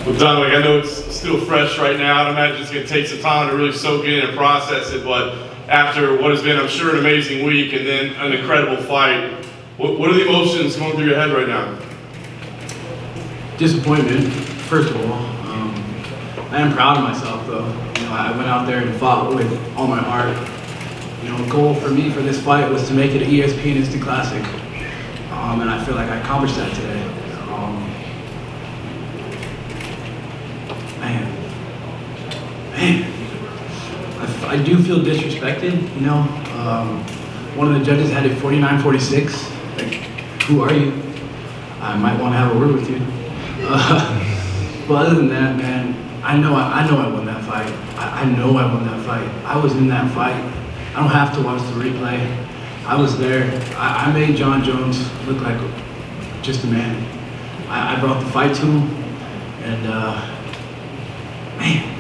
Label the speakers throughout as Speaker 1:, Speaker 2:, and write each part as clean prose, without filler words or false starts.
Speaker 1: Well, Dominick, I know it's still fresh right now. I imagine it's going to take some time to really soak in and process it, but after what has been, I'm sure, an amazing week and then an incredible fight, what are the emotions going through your head right now?
Speaker 2: Disappointment, first of all. I am proud of myself, though. You know, I went out there and fought with all my heart. You know, the goal for me for this fight was to make it an ESPN Instant Classic, and I feel like I accomplished that today. I do feel disrespected, you know. One of the judges had it 49-46. Like, who are you? I might want to have a word with you. But other than that, man, I know I won that fight. I know I won that fight. I was in that fight. I don't have to watch the replay. I was there. I made Jon Jones look like just a man. I brought the fight to him, and man.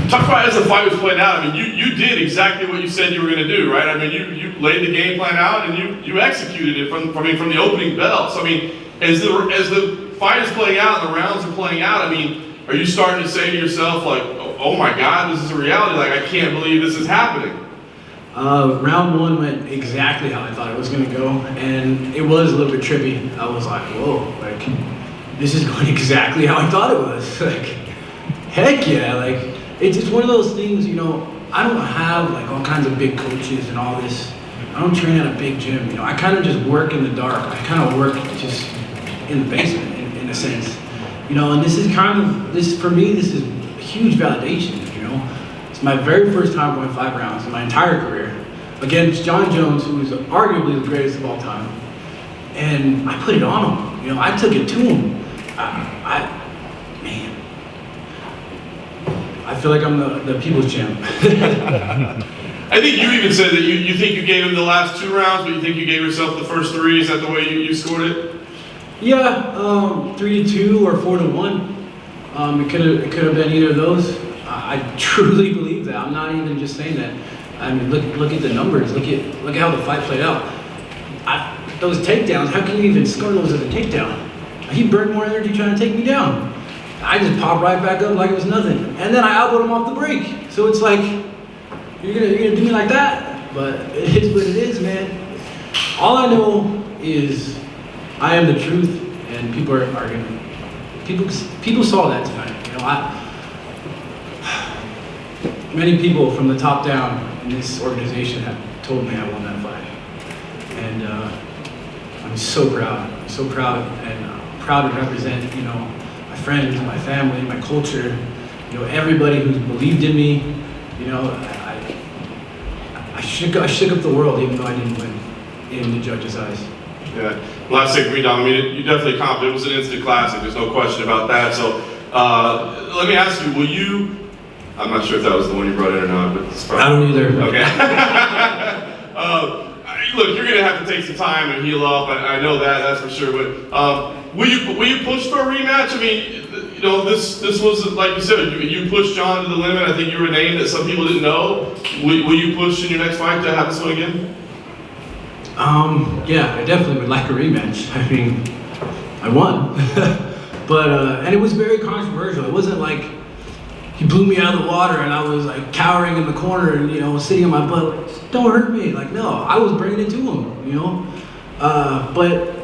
Speaker 1: Talk about as the fight was playing out. I mean, you did exactly what you said you were going to do, right? I mean, you laid the game plan out and you executed it from the opening bell. So I mean, as the fight is playing out and the rounds are playing out, I mean, are you starting to say to yourself like, oh my God, this is a reality? Like, I can't believe this is happening.
Speaker 2: Round one went exactly how I thought it was going to go, and it was a little bit trippy. I was like, whoa, like this is going exactly how I thought it was. Like, heck yeah, like. It's just one of those things, you know, I don't have like all kinds of big coaches and all this. I don't train at a big gym, you know. I kind of just work in the dark. I kind of work just in the basement in a sense. You know, and this is for me, this is huge validation, you know. It's my very first time going 5 rounds in my entire career against Jon Jones, who is arguably the greatest of all time. And I put it on him, you know, I took it to him. Man. I feel like I'm the people's champ.
Speaker 1: I think you even said that you think you gave him the last 2 rounds, but you think you gave yourself the first 3. Is that the way you scored it?
Speaker 2: Yeah, 3-2 or 4-1. It could have been either of those. I truly believe that. I'm not even just saying that. I mean, look at the numbers. Look at how the fight played out. Those takedowns. How can you even score those as a takedown? He burned more energy trying to take me down. I just popped right back up like it was nothing. And then I elbowed him off the break. So it's like, you're gonna do me like that? But it is what it is, man. All I know is I am the truth, and people are gonna, people saw that tonight. You know, many people from the top down in this organization have told me I won that fight. And I'm so proud. I'm so proud, and proud to represent, you know, my friends, my family, my culture, you know, everybody who's believed in me. You know, I shook up the world even though I didn't win in the judges' eyes.
Speaker 1: Yeah. Last thing for me, Dom, I mean, you definitely accomplished. It was an instant classic. There's no question about that. So let me ask you, will you, I'm not sure if that was the one you brought in or not, but it's probably.
Speaker 2: I don't either.
Speaker 1: Okay. Look, you're going to have to take some time and heal up. I know that's for sure. But will you push for a rematch? I mean, you know, this was, like you said, you pushed Jon to the limit. I think you were a name that some people didn't know. Will you push in your next fight to have this one again?
Speaker 2: Yeah, I definitely would like a rematch. I mean, I won. But, and it was very controversial. It wasn't like he blew me out of the water and I was like cowering in the corner and, you know, sitting on my butt, like, don't hurt me. Like, no, I was bringing it to him, you know? But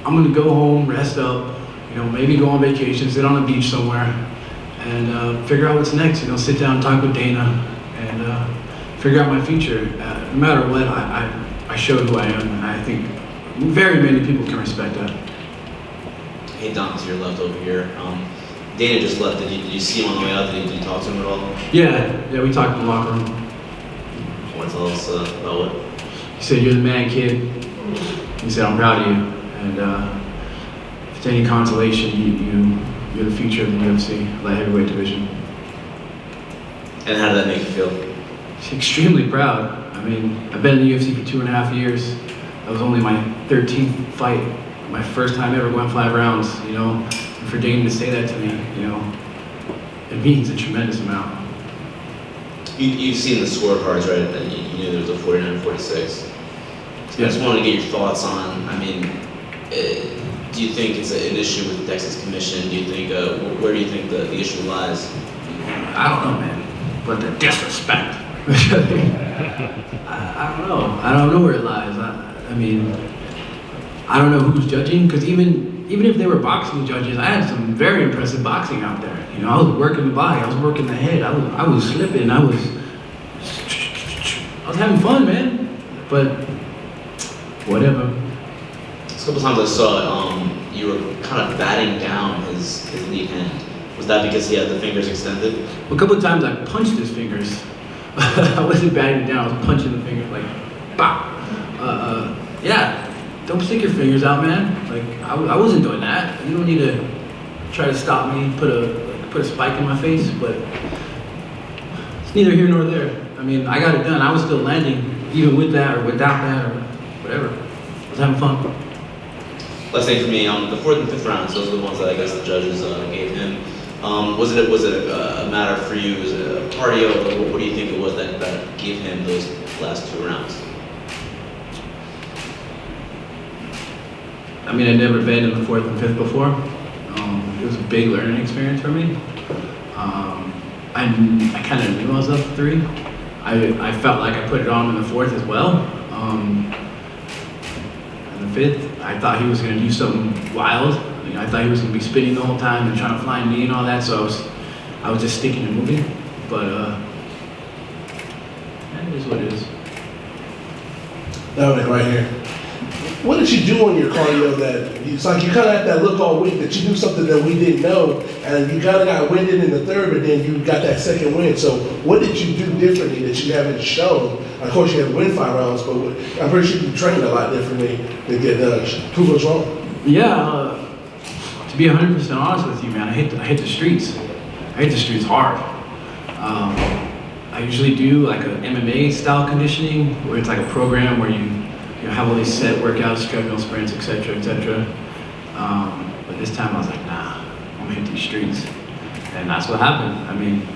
Speaker 2: I'm gonna go home, rest up, you know, maybe go on vacation, sit on a beach somewhere, and figure out what's next. You know, sit down and talk with Dana, and figure out my future. No matter what, I showed who I am, and I think very many people can respect that.
Speaker 3: Hey, Dom, to your left over here. Dana just left. Did you see him on the way out? Did you talk to him at all?
Speaker 2: Yeah, we talked in the locker room.
Speaker 3: Want to tell us about what?
Speaker 2: He said, "You're the man, kid." He said, "I'm proud of you, and if it's any consolation, you're the future of the UFC, light heavyweight division."
Speaker 3: And how did that make you feel?
Speaker 2: Extremely proud. I mean, I've been in the UFC for 2.5 years. That was only my 13th fight, my first time ever going 5 rounds, you know. And for Dana to say that to me, you know, it means a tremendous amount.
Speaker 3: You've seen the scorecards, right? And you knew there was a 49-46. So I just wanted to get your thoughts on, I mean, do Do you think it's an issue with the Texas Commission? Do you think, where do you think the issue lies?
Speaker 2: I don't know, man. But the disrespect. I don't know. I don't know where it lies. I mean, I don't know who's judging, because even if they were boxing judges, I had some very impressive boxing out there. You know, I was working the body, I was working the head, I was slipping, I was having fun, man. But whatever.
Speaker 3: A couple times I saw you were kind of batting down his lead hand. Was that because he had the fingers extended?
Speaker 2: A couple of times I punched his fingers. I wasn't batting down, I was punching the fingers like, bop. Yeah, don't stick your fingers out, man. Like, I wasn't doing that. You don't need to try to stop me, put a spike in my face, but it's neither here nor there. I mean, I got it done. I was still landing, even with that or without that or whatever. I was having fun.
Speaker 3: Last thing for me, the 4th and 5th rounds, those are the ones that I guess the judges gave him. Was it a matter for you? Was it a cardio? What do you think it was that gave him those last 2 rounds?
Speaker 2: I mean, I'd never been in the 4th and 5th before. It was a big learning experience for me. I kind of knew I was up 3. I felt like I put it on in the 4th as well. In the 5th, I thought he was going to do something wild. I mean, I thought he was going to be spinning the whole time and trying to fly knee and all that. So I was just sticking and moving. But it is what it is.
Speaker 4: Dominick, right here. What did you do on your cardio that, it's like you kind of had that look all week that you knew something that we didn't know, and you kind of got winded in the 3rd, but then you got that 2nd win. So what did you do differently that you haven't shown? Of course, you had to win 5 rounds, but I'm pretty sure you trained a lot differently to get prove us wrong.
Speaker 2: Yeah, to be 100% honest with you, man, I hit the streets. I hit the streets hard. I usually do like a MMA style conditioning, where it's like a program where you have all these set workouts, treadmill sprints, etc., etc. But this time I was like, nah, I'm gonna hit these streets, and that's what happened. I mean,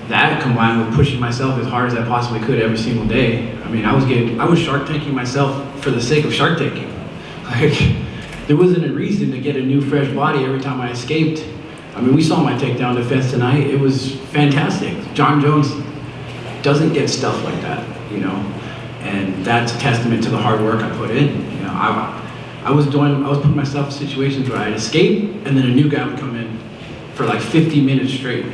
Speaker 2: that combined with pushing myself as hard as I possibly could every single day. I mean, I was shark tanking myself for the sake of shark tanking. Like, there wasn't a reason to get a new fresh body every time I escaped. I mean, we saw my takedown defense tonight. It was fantastic. Jon Jones doesn't get stuff like that, you know? And that's a testament to the hard work I put in. You know, I was putting myself in situations where I'd escape, and then a new guy would come in for like 50 minutes straight.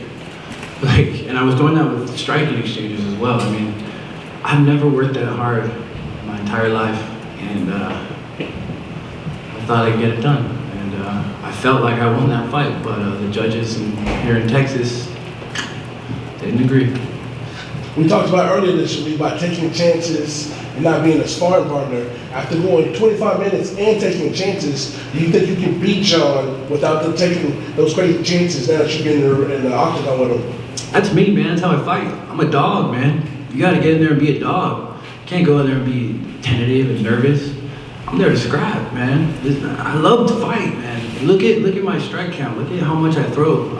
Speaker 2: Like, and I was doing that with striking exchanges as well. I mean, I've never worked that hard my entire life, and I thought I'd get it done. And I felt like I won that fight, but the judges here in Texas didn't agree.
Speaker 4: We talked about earlier this week about taking chances and not being a sparring partner. After going 25 minutes and taking chances, do you think you can beat Jon without them taking those crazy chances now that you've been in the octagon with him?
Speaker 2: That's me, man. That's how I fight. I'm a dog, man. You gotta get in there and be a dog. You can't go in there and be tentative and nervous. I'm there to scrap, man. I love to fight, man. Look at my strike count. Look at how much I throw.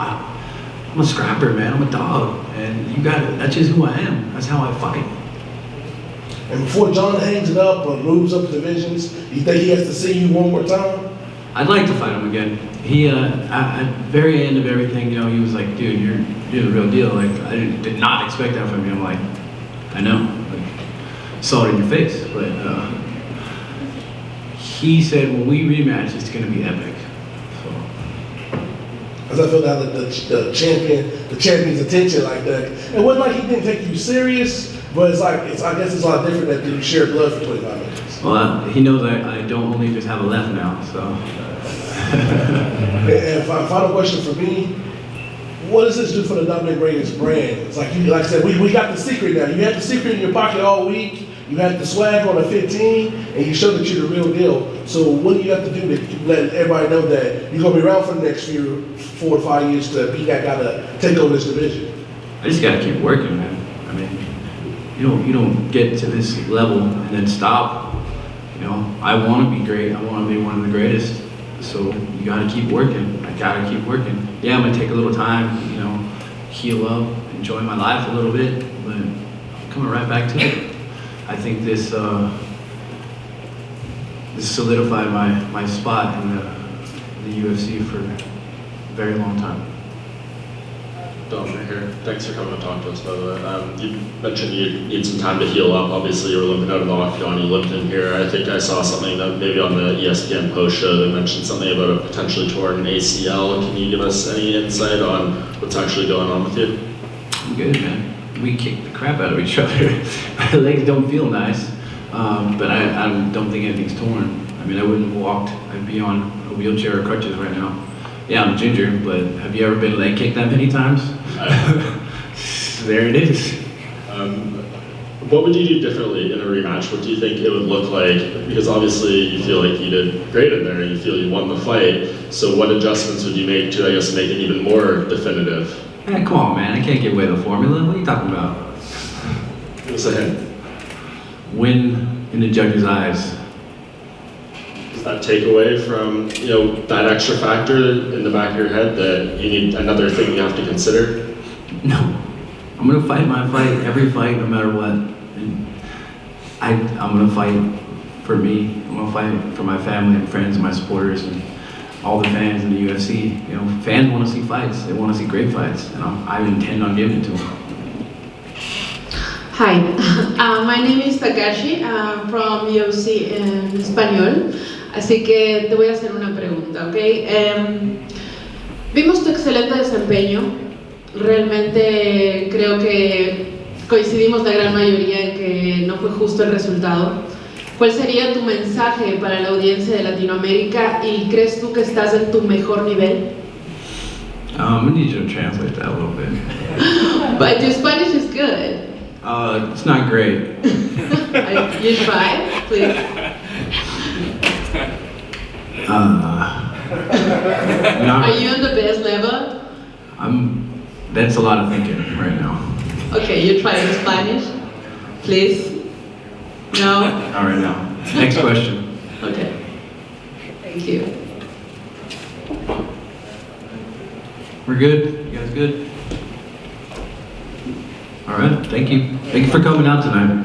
Speaker 2: I'm a scrapper, man. I'm a dog, and you got it. That's just who I am. That's how I fight.
Speaker 4: And before Jon hangs it up or moves up divisions, you think he has to see you one more time?
Speaker 2: I'd like to fight him again. He, at the very end of everything, you know, he was like, "Dude, you're the real deal." Like, I did not expect that from you. I'm like, I know. Like, saw it in your face, but he said, when we rematch, it's gonna be epic.
Speaker 4: Because I feel that the champion's attention like that. It wasn't like he didn't take you serious, but it's like, I guess it's a lot different that you share blood for 25 minutes.
Speaker 2: Well, he knows I don't only just have a left now, so.
Speaker 4: And final question for me, what does this do for the Dominick Reyes brand? It's like, like I said, we got the secret now. You had the secret in your pocket all week. You had the swag on a 15, and you showed that you're the real deal. So what do you have to do to let everybody know that you're going to be around for the next 4 or 5 years to be that guy to take over this division?
Speaker 2: I just gotta keep working, man. I mean, you don't get to this level and then stop. You know, I want to be great. I want to be one of the greatest. So you gotta keep working. I gotta keep working. Yeah, I'm gonna take a little time, you know, heal up, enjoy my life a little bit, but I'm coming right back to it. I think this this solidified my spot in the UFC for a very long time.
Speaker 5: Dom, right here. Thanks for coming to talk to us, by the way. You mentioned you need some time to heal up. Obviously, you were limping out of the octagon. You limped in here. I think I saw something that maybe on the ESPN post show they mentioned something about a potentially torn ACL. Can you give us any insight on what's actually going on with you?
Speaker 2: I'm good, man. We kick the crap out of each other. My legs don't feel nice, but I don't think anything's torn. I mean, I wouldn't have walked. I'd be on a wheelchair or crutches right now. Yeah, I'm ginger, but have you ever been leg kicked that many times? There it is.
Speaker 5: What would you do differently in a rematch? What do you think it would look like? Because obviously you feel like you did great in there. You feel you won the fight. So what adjustments would you make to, I guess, make it even more definitive?
Speaker 2: Hey, come on, man. I can't give away the formula. What are you talking about?
Speaker 5: Give us a hint.
Speaker 2: Win in the judge's eyes.
Speaker 5: Does that take away from, that extra factor in the back of your head that you need another thing you have to consider?
Speaker 2: No. I'm going to fight my fight, every fight, no matter what. And I'm going to fight for me. I'm going to fight for my family and friends and my supporters and all the fans in the UFC. Fans want to see fights. They want to see great fights. And I intend on giving it to them.
Speaker 6: Hi, my name is Takashi. I'm from UFC en español. Así que te voy a hacer una pregunta, ¿ok? Vimos tu excelente desempeño. Realmente creo que coincidimos la gran mayoría en que no fue justo el resultado. ¿Cuál sería tu mensaje para la audiencia de Latinoamérica y crees tú que estás en tu mejor nivel?
Speaker 2: I need you to translate that a little bit.
Speaker 6: But your Spanish is good.
Speaker 2: It's not great.
Speaker 6: You try, please. Are you on the best level?
Speaker 2: That's a lot of thinking right now.
Speaker 6: Okay, you try in Spanish, please. No?
Speaker 2: All right, now. Next question.
Speaker 6: Okay. Thank you.
Speaker 2: We're good? You guys good? All right, thank you. Thank you for coming out tonight.